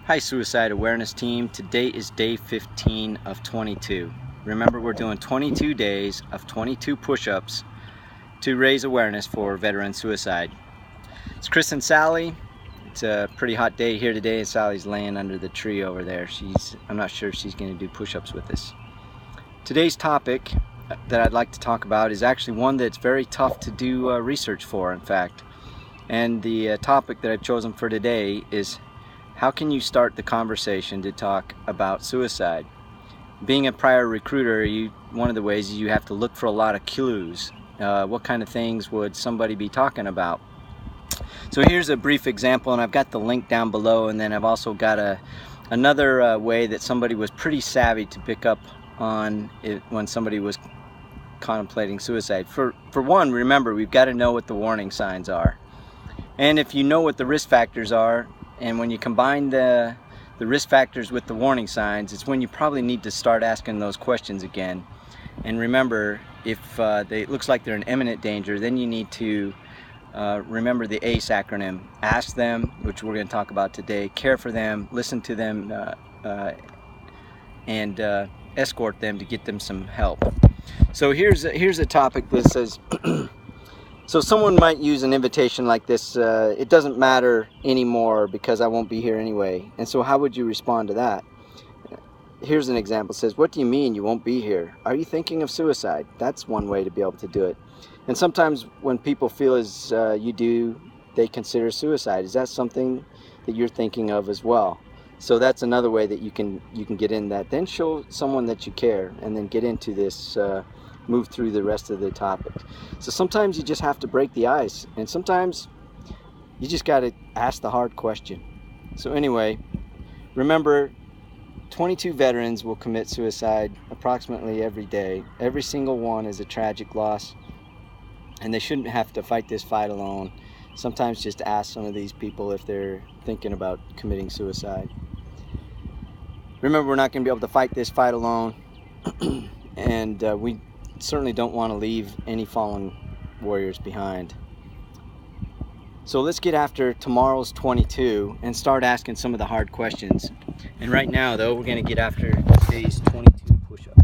Hi Suicide Awareness Team, today is day 15 of 22. Remember, we're doing 22 days of 22 push-ups to raise awareness for veteran suicide. It's Chris and Sally. It's a pretty hot day here today and Sally's laying under the tree over there. I'm not sure if she's going to do push-ups with us. Today's topic that I'd like to talk about is actually one that's very tough to do research for, in fact. And the topic that I've chosen for today is how can you start the conversation to talk about suicide? Being a prior recruiter, one of the ways is you have to look for a lot of clues. What kind of things would somebody be talking about? So here's a brief example, and I've got the link down below, and then I've also got another way that somebody was pretty savvy to pick up on it when somebody was contemplating suicide. For one, remember, we've got to know what the warning signs are. And if you know what the risk factors are, and when you combine the risk factors with the warning signs, it's when you probably need to start asking those questions again. And remember, if it looks like they're in imminent danger, then you need to remember the ACE acronym. Ask them, which we're going to talk about today, care for them, listen to them, and escort them to get them some help. So here's a topic that says, so someone might use an invitation like this, it doesn't matter anymore because I won't be here anyway. And so how would you respond to that? Here's an example. It says, what do you mean you won't be here? Are you thinking of suicide? That's one way to be able to do it. And sometimes when people feel as you do, they consider suicide. Is that something that you're thinking of as well? So that's another way that you can get in that. Then show someone that you care, and then get into this, move through the rest of the topic. So sometimes you just have to break the ice, and sometimes you just got to ask the hard question. So anyway, remember, 22 veterans will commit suicide approximately every day. Every single one is a tragic loss, and they shouldn't have to fight this fight alone. Sometimes just ask some of these people if they're thinking about committing suicide. Remember, we're not going to be able to fight this fight alone, and we certainly don't want to leave any fallen warriors behind. So let's get after tomorrow's 22 and start asking some of the hard questions. And right now, though, we're going to get after today's 22 push-ups.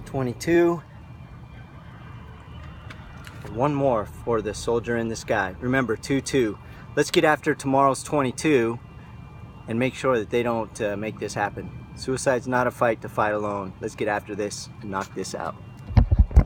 "22, and one more for the soldier in the sky." Remember, 2-2. Let's get after tomorrow's 22 and make sure that they don't make this happen. Suicide's not a fight to fight alone. Let's get after this and knock this out.